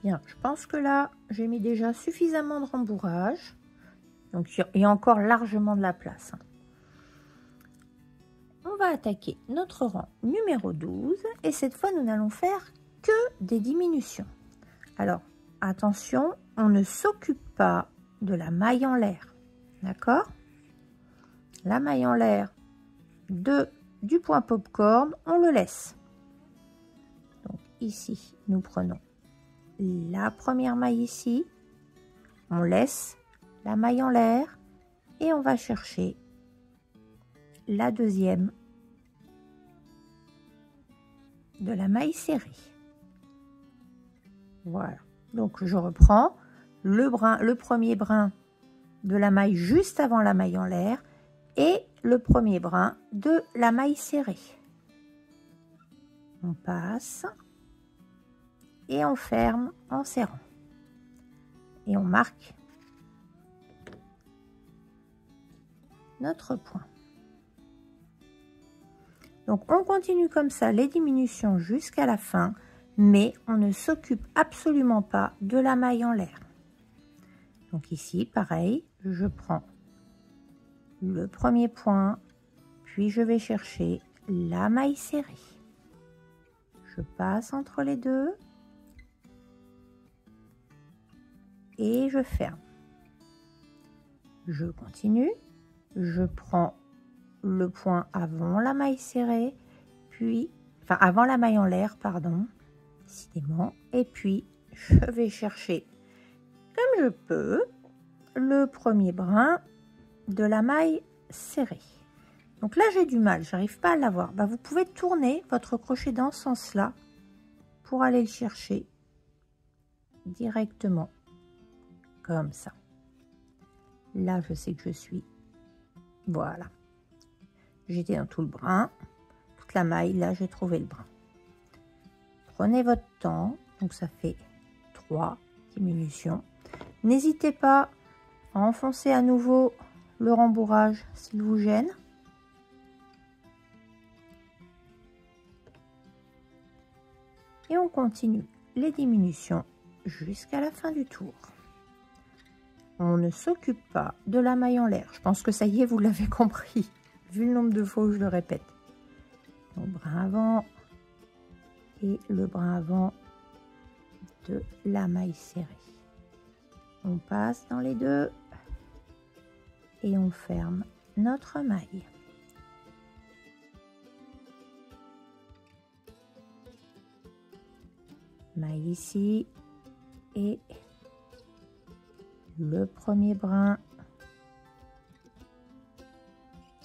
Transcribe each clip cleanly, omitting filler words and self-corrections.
Bien, je pense que là, j'ai mis déjà suffisamment de rembourrage. Donc, il y a encore largement de la place. On va attaquer notre rang numéro 12. Et cette fois, nous n'allons faire que des diminutions. Alors, attention, on ne s'occupe pas de la maille en l'air. D'accord? La maille en l'air du point popcorn, on le laisse. Donc, ici, nous prenons la première maille ici. On laisse la maille en l'air et on va chercher la deuxième de la maille serrée. Voilà, donc je reprends le premier brin de la maille juste avant la maille en l'air et le premier brin de la maille serrée. On passe et on ferme en serrant et on marque notre point. Donc on continue comme ça les diminutions jusqu'à la fin, mais on ne s'occupe absolument pas de la maille en l'air. Donc ici pareil, je prends le premier point, puis je vais chercher la maille serrée. Je passe entre les deux et je ferme. Je continue, je prends le point avant la maille serrée, puis avant la maille en l'air, pardon, décidément, et puis je vais chercher comme je peux le premier brin de la maille serrée. Donc là j'ai du mal, j'arrive pas à l'avoir. Vous pouvez tourner votre crochet dans ce sens-là pour aller le chercher directement comme ça. Là je sais que je suis, voilà. J'étais dans tout le brin, toute la maille, là j'ai trouvé le brin. Prenez votre temps, donc ça fait 3 diminutions. N'hésitez pas à enfoncer à nouveau le rembourrage s'il vous gêne. Et on continue les diminutions jusqu'à la fin du tour. On ne s'occupe pas de la maille en l'air. Je pense que ça y est, vous l'avez compris. Vu le nombre de fois où je le répète. Donc brin avant et le brin avant de la maille serrée. On passe dans les deux et on ferme notre maille. Maille ici et le premier brin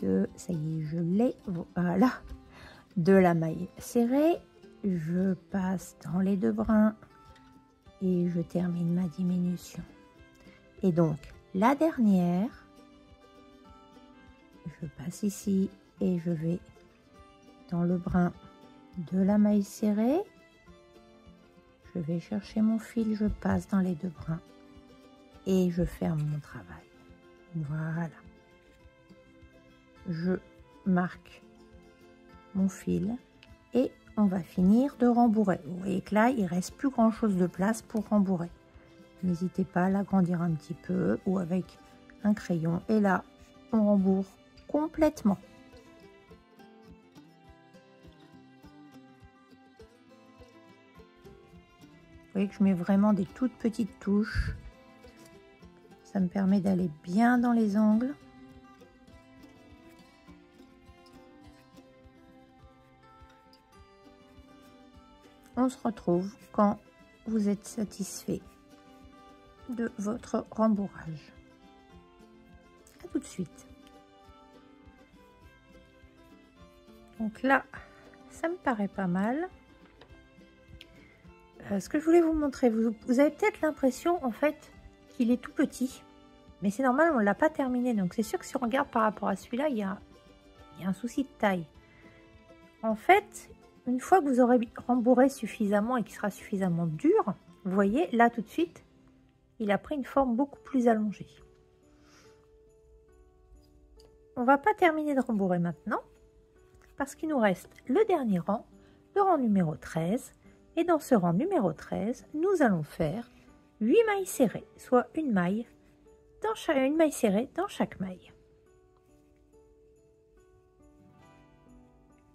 de, ça y est, je l'ai, voilà, de la maille serrée. Je passe dans les deux brins et je termine ma diminution. Et donc la dernière, je passe ici et je vais dans le brin de la maille serrée. Je vais chercher mon fil, je passe dans les deux brins et je ferme mon travail. Voilà. Je marque mon fil et on va finir de rembourrer. Vous voyez que là, il reste plus grand chose de place pour rembourrer. N'hésitez pas à l'agrandir un petit peu ou avec un crayon. Et là, on rembourre complètement. Vous voyez que je mets vraiment des toutes petites touches. Ça me permet d'aller bien dans les angles. On se retrouve quand vous êtes satisfait de votre rembourrage. À tout de suite. Donc là, ça me paraît pas mal. Ce que je voulais vous montrer, vous avez peut-être l'impression en fait qu'il est tout petit, mais c'est normal, on ne l'a pas terminé. Donc c'est sûr que si on regarde par rapport à celui-là, il y a un souci de taille. En fait, une fois que vous aurez rembourré suffisamment et qu'il sera suffisamment dur, vous voyez, là tout de suite, il a pris une forme beaucoup plus allongée. On ne va pas terminer de rembourrer maintenant, parce qu'il nous reste le dernier rang, le rang numéro 13, Et dans ce rang numéro 13, nous allons faire 8 mailles serrées, soit une maille serrée dans chaque maille.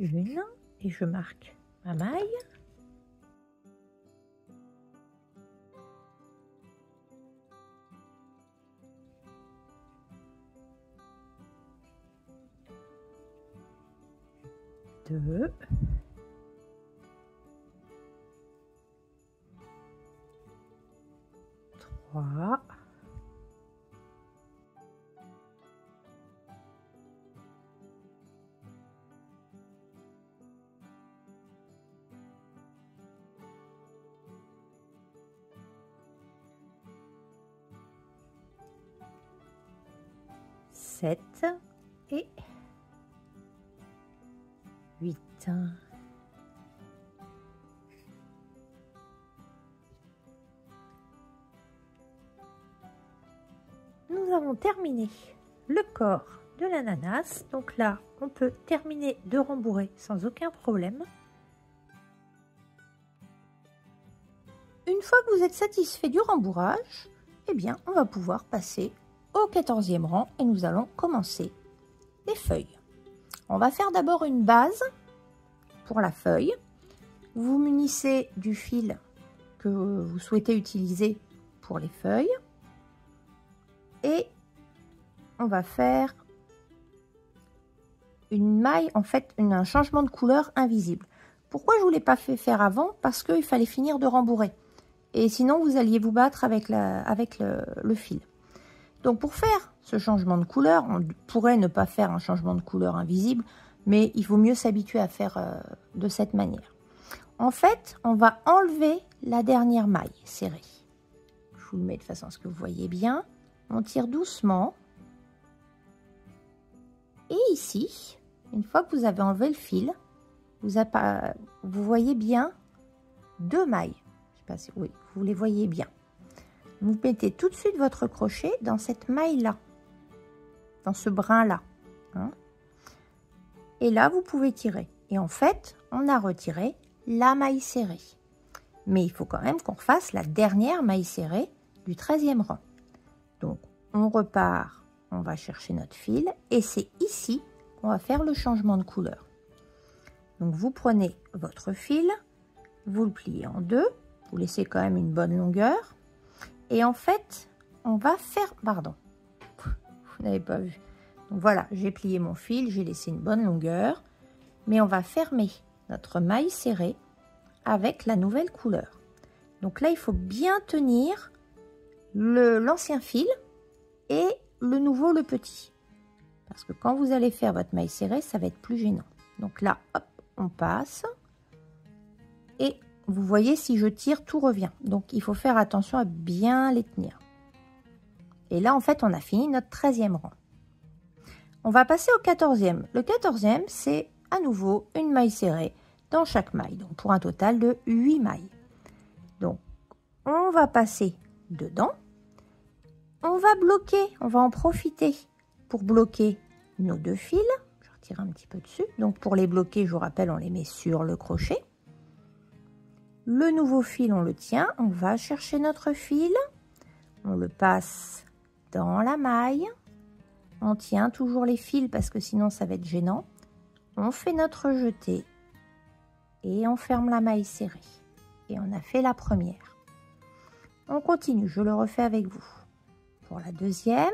Une, et je marque ma maille. Deux. Trois. Sept et 8. Nous avons terminé le corps de l'ananas. Donc là, on peut terminer de rembourrer sans aucun problème. Une fois que vous êtes satisfait du rembourrage, eh bien, on va pouvoir passer au 14e rang et nous allons commencer les feuilles. On va faire d'abord une base pour la feuille. Vous munissez du fil que vous souhaitez utiliser pour les feuilles. Et on va faire une maille, en fait, un changement de couleur invisible. Pourquoi je ne vous l'ai pas fait faire avant? Parce qu'il fallait finir de rembourrer. Et sinon, vous alliez vous battre avec le fil. Donc, pour faire ce changement de couleur, on pourrait ne pas faire un changement de couleur invisible, mais il vaut mieux s'habituer à faire de cette manière. En fait, on va enlever la dernière maille serrée. Je vous le mets de façon à ce que vous voyez bien. On tire doucement. Et ici, une fois que vous avez enlevé le fil, vous voyez bien deux mailles. Je sais pas si oui, vous les voyez bien. Vous mettez tout de suite votre crochet dans cette maille-là, dans ce brin-là. Hein. Et là, vous pouvez tirer. Et en fait, on a retiré la maille serrée. Mais il faut quand même qu'on refasse la dernière maille serrée du 13e rang. Donc, on repart, on va chercher notre fil et c'est ici qu'on va faire le changement de couleur. Donc, vous prenez votre fil, vous le pliez en deux, vous laissez quand même une bonne longueur. Et en fait, on va faire... Pardon, vous n'avez pas vu. Donc voilà, j'ai plié mon fil, j'ai laissé une bonne longueur. Mais on va fermer notre maille serrée avec la nouvelle couleur. Donc là, il faut bien tenir l'ancien fil et le nouveau, le petit. Parce que quand vous allez faire votre maille serrée, ça va être plus gênant. Donc là, hop, on passe. Et vous voyez, si je tire, tout revient. Donc, il faut faire attention à bien les tenir. Et là, en fait, on a fini notre 13e rang. On va passer au 14e. Le 14e, c'est à nouveau une maille serrée dans chaque maille. Donc, pour un total de 8 mailles. Donc, on va passer dedans. On va bloquer, on va en profiter pour bloquer nos deux fils. Je retire un petit peu dessus. Donc, pour les bloquer, je vous rappelle, on les met sur le crochet. Le nouveau fil, on le tient. On va chercher notre fil. On le passe dans la maille. On tient toujours les fils parce que sinon, ça va être gênant. On fait notre jeté et on ferme la maille serrée. Et on a fait la première. On continue, je le refais avec vous. Pour la deuxième,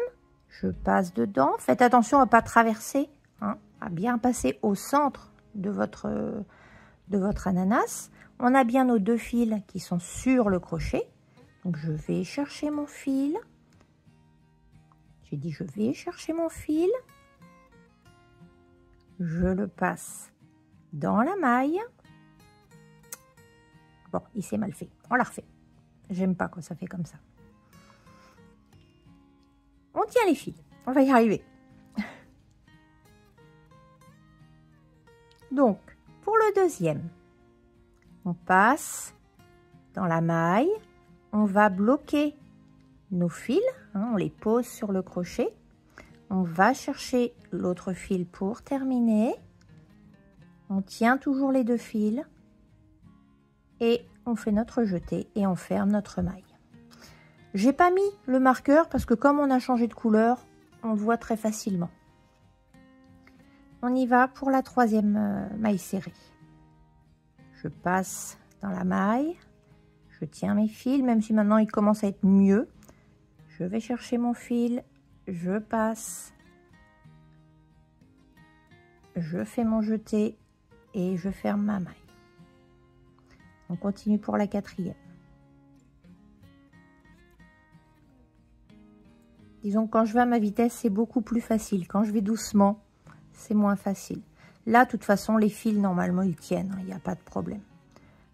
je passe dedans. Faites attention à ne pas traverser, hein, à bien passer au centre de votre ananas. On a bien nos deux fils qui sont sur le crochet. Donc, je vais chercher mon fil. J'ai dit, je vais chercher mon fil. Je le passe dans la maille. Bon, il s'est mal fait. On la refait. J'aime pas quand ça fait comme ça. On tient les fils. On va y arriver. Donc, pour le deuxième, on passe dans la maille. On va bloquer nos fils. Hein, on les pose sur le crochet. On va chercher l'autre fil pour terminer. On tient toujours les deux fils. Et on fait notre jeté et on ferme notre maille. J'ai pas mis le marqueur parce que comme on a changé de couleur, on le voit très facilement. On y va pour la troisième maille serrée. Je passe dans la maille, je tiens mes fils, même si maintenant il commence à être mieux. Je vais chercher mon fil, je passe, je fais mon jeté et je ferme ma maille. On continue pour la quatrième. Disons que quand je vais à ma vitesse, c'est beaucoup plus facile. Quand je vais doucement, c'est moins facile. Là, de toute façon, les fils, normalement, ils tiennent. Il n'y a pas de problème.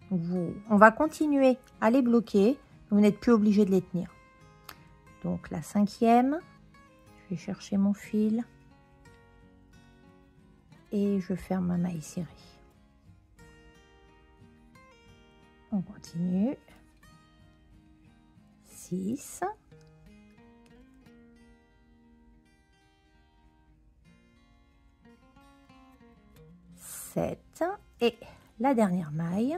Donc on va continuer à les bloquer. Vous n'êtes plus obligé de les tenir. Donc, la cinquième, je vais chercher mon fil. Et je ferme ma maille serrée. On continue. 6. 7 et la dernière maille.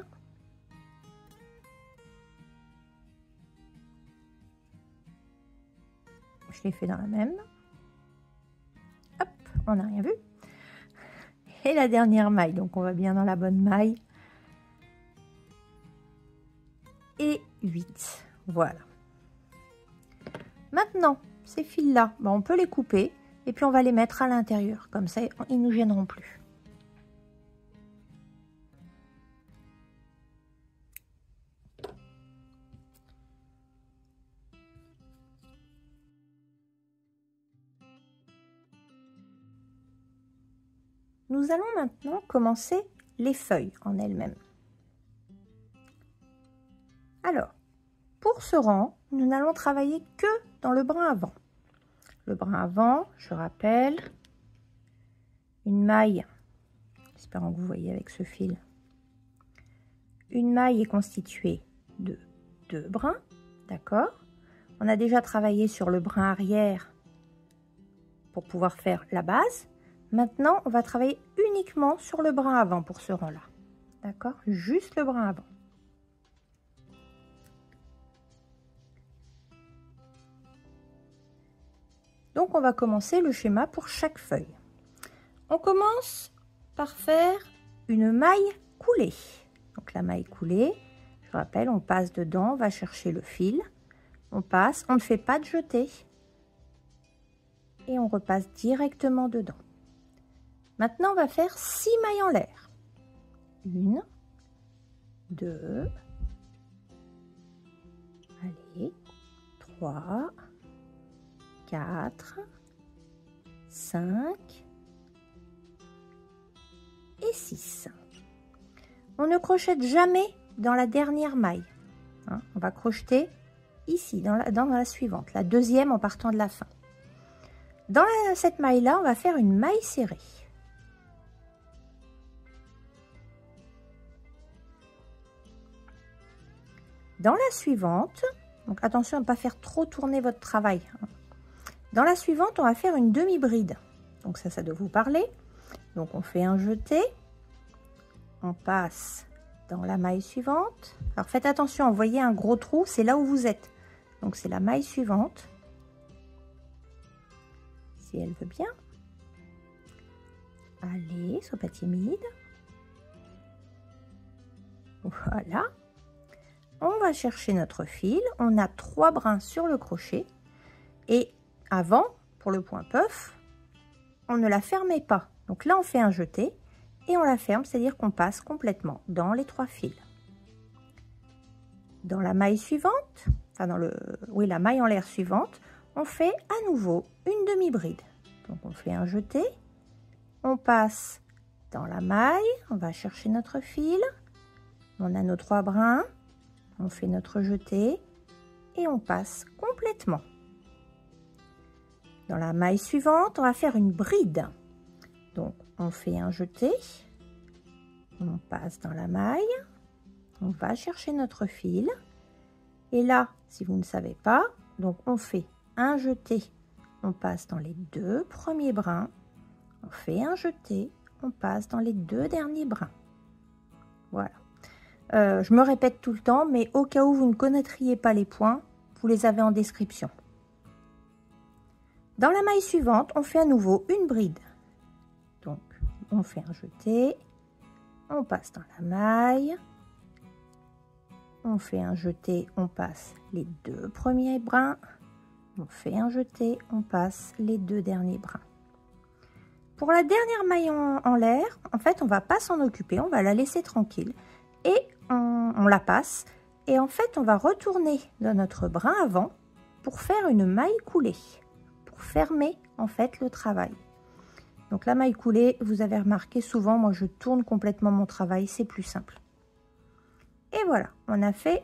Je l'ai fait dans la même. Hop, on n'a rien vu. Et la dernière maille, donc on va bien dans la bonne maille. Et 8, voilà. Maintenant, ces fils-là, on peut les couper et puis on va les mettre à l'intérieur. Comme ça, ils ne nous gêneront plus. Nous allons maintenant commencer les feuilles en elles-mêmes. Alors, pour ce rang, nous n'allons travailler que dans le brin avant. Le brin avant, je rappelle, une maille, espérons que vous voyez avec ce fil, une maille est constituée de 2 brins, d'accord? On a déjà travaillé sur le brin arrière pour pouvoir faire la base. Maintenant, on va travailler uniquement sur le brin avant pour ce rang-là. D'accord? Juste le brin avant. Donc, on va commencer le schéma pour chaque feuille. On commence par faire une maille coulée. Donc, la maille coulée, je rappelle, on passe dedans, on va chercher le fil. On passe, on ne fait pas de jeté. Et on repasse directement dedans. Maintenant, on va faire 6 mailles en l'air. 1, 2, allez, 3, 4, 5 et 6. On ne crochette jamais dans la dernière maille. Hein, on va crocheter ici, dans la suivante, la deuxième en partant de la fin. Dans cette maille-là, on va faire une maille serrée. Dans la suivante, donc attention à ne pas faire trop tourner votre travail. Dans la suivante, on va faire une demi-bride. Donc ça doit vous parler. Donc on fait un jeté. On passe dans la maille suivante. Alors faites attention, vous voyez un gros trou, c'est là où vous êtes. Donc c'est la maille suivante. Si elle veut bien. Allez, sois pas timide. Voilà. On va chercher notre fil. On a 3 brins sur le crochet. Et avant, pour le point puff, on ne la fermait pas. Donc là, on fait un jeté et on la ferme, c'est-à-dire qu'on passe complètement dans les 3 fils. Dans la maille suivante, enfin la maille en l'air suivante, on fait à nouveau une demi-bride. Donc on fait un jeté, on passe dans la maille, on va chercher notre fil, on a nos 3 brins, on fait notre jeté et on passe complètement. Dans la maille suivante, on va faire une bride. Donc, on fait un jeté, on passe dans la maille, on va chercher notre fil. Et là, si vous ne savez pas, donc on fait un jeté, on passe dans les 2 premiers brins, on fait un jeté, on passe dans les 2 derniers brins. Voilà. Je me répète tout le temps, mais au cas où vous ne connaîtriez pas les points, vous les avez en description. Dans la maille suivante, on fait à nouveau une bride. Donc, on fait un jeté, on passe dans la maille, on fait un jeté, on passe les 2 premiers brins, on fait un jeté, on passe les 2 derniers brins. Pour la dernière maille en l'air, en fait, on va pas s'en occuper, on va la laisser tranquille et on la passe. Et en fait, on va retourner dans notre brin avant pour faire une maille coulée, pour fermer en fait le travail. Donc la maille coulée, vous avez remarqué souvent, moi je tourne complètement mon travail, c'est plus simple. Et voilà, on a fait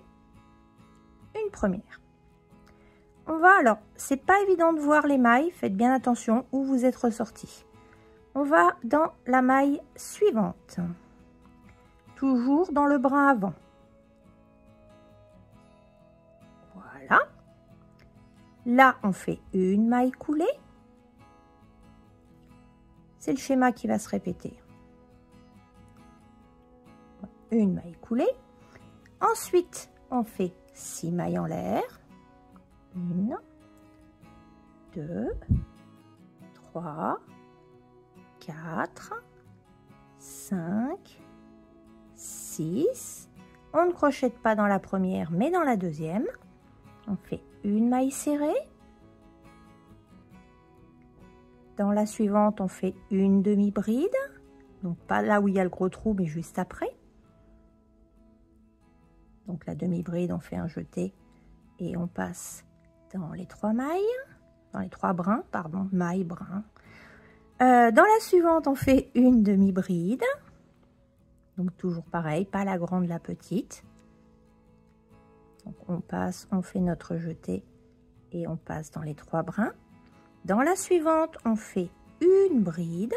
une première. On va alors, c'est pas évident de voir les mailles, faites bien attention où vous êtes ressorti. On va dans la maille suivante, toujours dans le brin avant. Voilà. Là, on fait une maille coulée. C'est le schéma qui va se répéter. Une maille coulée. Ensuite, on fait 6 mailles en l'air. 1, 2, 3, 4, 5, 6. On ne crochette pas dans la première, mais dans la deuxième. On fait une maille serrée. Dans la suivante, on fait une demi-bride. Donc pas là où il y a le gros trou, mais juste après. Donc la demi-bride, on fait un jeté et on passe dans les 3 mailles, dans les 3 brins, pardon, mailles, brins. Dans la suivante, on fait une demi-bride. Donc toujours pareil, pas la grande, la petite. Donc on passe, on fait notre jeté et on passe dans les 3 brins. Dans la suivante, on fait une bride.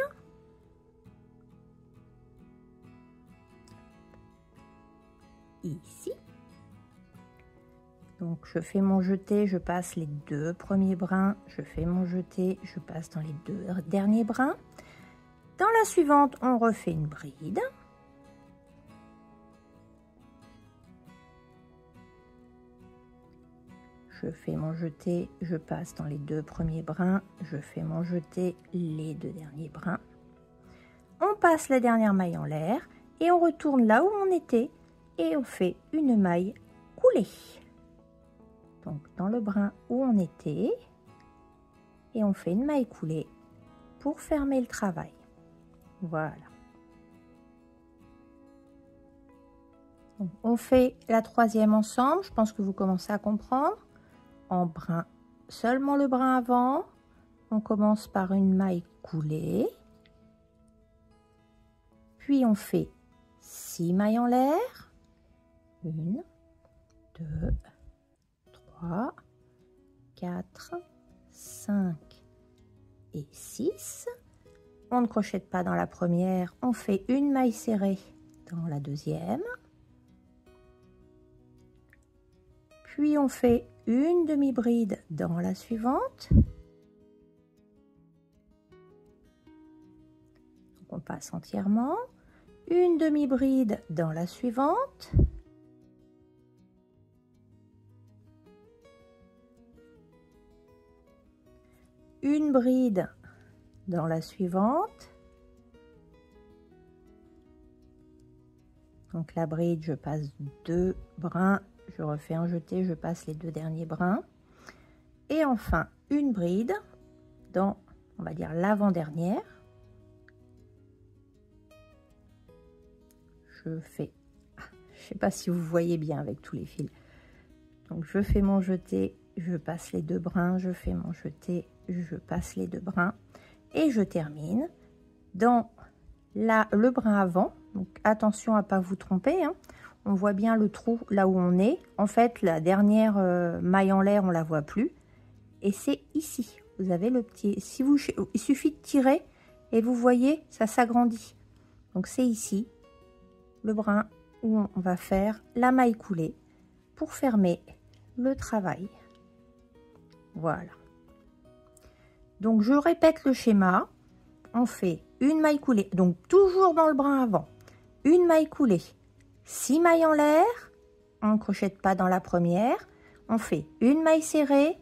Ici. Donc je fais mon jeté, je passe les 2 premiers brins, je fais mon jeté, je passe dans les 2 derniers brins. Dans la suivante, on refait une bride. Je fais mon jeté, je passe dans les 2 premiers brins, je fais mon jeté, les 2 derniers brins. On passe la dernière maille en l'air et on retourne là où on était et on fait une maille coulée. Donc dans le brin où on était et on fait une maille coulée pour fermer le travail. Voilà. Donc, on fait la 3e ensemble, je pense que vous commencez à comprendre. En brin, seulement le brin avant, on commence par une maille coulée, puis on fait 6 mailles en l'air, 1, 2, 3, 4, 5 et 6. On ne crochette pas dans la première, on fait une maille serrée dans la deuxième, puis on fait une demi-bride dans la suivante. Donc on passe entièrement. Une demi-bride dans la suivante. Une bride dans la suivante. Donc la bride, je passe 2 brins. Je refais un jeté, je passe les 2 derniers brins. Et enfin, une bride dans, on va dire, l'avant-dernière. Je fais, je sais pas si vous voyez bien avec tous les fils. Donc je fais mon jeté, je passe les 2 brins, je fais mon jeté, je passe les 2 brins. Et je termine dans le brin avant. Donc attention à pas vous tromper, hein. On voit bien le trou là où on est. En fait, la dernière maille en l'air, on la voit plus. Et c'est ici. Vous avez le petit... il suffit de tirer et vous voyez, ça s'agrandit. Donc c'est ici, le brin où on va faire la maille coulée pour fermer le travail. Voilà. Donc je répète le schéma. On fait une maille coulée, donc toujours dans le brin avant. Une maille coulée. 6 mailles en l'air, on ne crochette pas dans la première, on fait une maille serrée,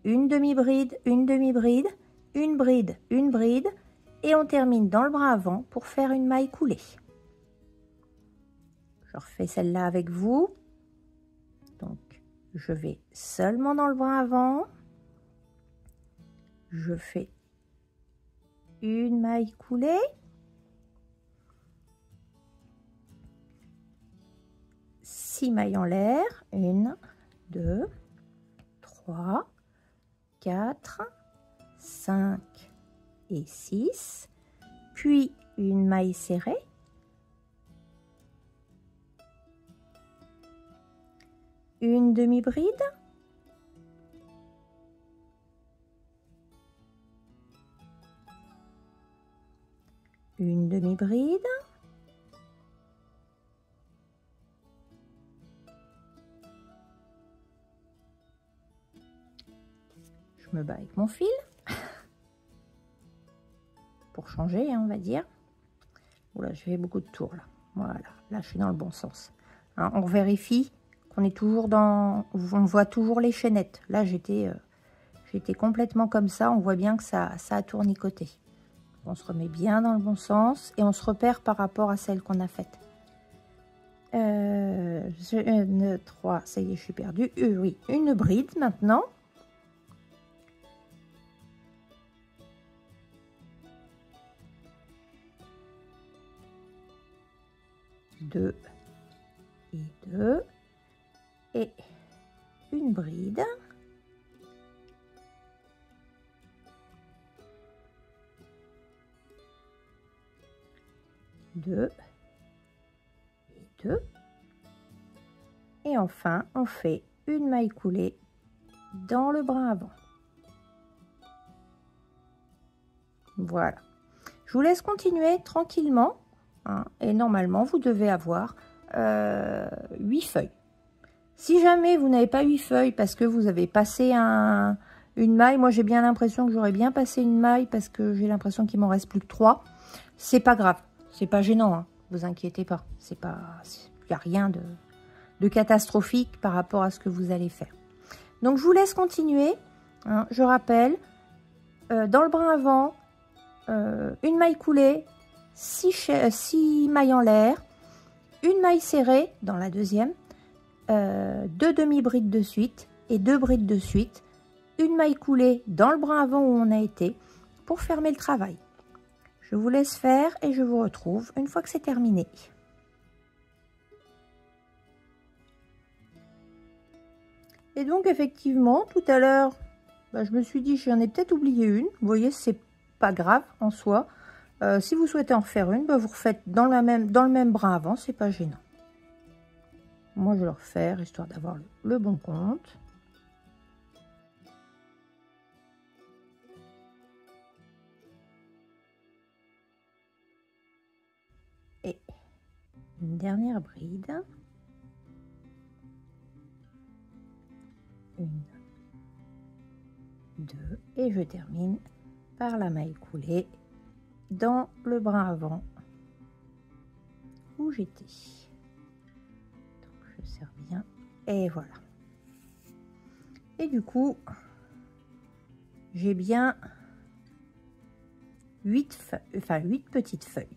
une demi-bride, une demi-bride, une bride, une bride, et on termine dans le bras avant pour faire une maille coulée. Je refais celle-là avec vous. Donc, je vais seulement dans le bras avant. Je fais une maille coulée. 6 mailles en l'air. 1, 2, 3, 4, 5 et 6. Puis une maille serrée. Une demi-bride. Une demi-bride. Je me bats avec mon fil pour changer, hein, on va dire. Oula, je fais beaucoup de tours là. Voilà, là je suis dans le bon sens. Hein, on vérifie qu'on est toujours dans... On voit toujours les chaînettes. Là j'étais complètement comme ça. On voit bien que ça a tournicoté. On se remet bien dans le bon sens et on se repère par rapport à celle qu'on a faite. 3, ça y est, je suis perdue. Oui, une bride maintenant. Deux et 2 et une bride. Deux et 2 et enfin on fait une maille coulée dans le bras avant. Voilà, je vous laisse continuer tranquillement, hein, et normalement vous devez avoir 8 feuilles. Si jamais vous n'avez pas 8 feuilles parce que vous avez passé une maille, moi j'ai bien l'impression que j'aurais bien passé une maille parce que j'ai l'impression qu'il m'en reste plus que 3, c'est pas grave. C'est pas gênant, hein, vous inquiétez pas. Il n'y a rien de catastrophique par rapport à ce que vous allez faire. Donc je vous laisse continuer. Hein, je rappelle, dans le bras avant, une maille coulée, 6 mailles en l'air, une maille serrée dans la deuxième, 2 demi-brides de suite et 2 brides de suite, une maille coulée dans le bras avant où on a été pour fermer le travail. Je vous laisse faire et je vous retrouve une fois que c'est terminé. Et donc effectivement, tout à l'heure, je me suis dit, j'en ai peut-être oublié une. Vous voyez, c'est pas grave en soi. Si vous souhaitez en refaire une, vous refaites dans le même bras avant, c'est pas gênant. Moi, je vais le refaire histoire d'avoir le bon compte. Et une dernière bride. 1, 2 et je termine par la maille coulée dans le bras avant où j'étais. Donc je serre bien et voilà. Et du coup, j'ai bien 8 petites feuilles.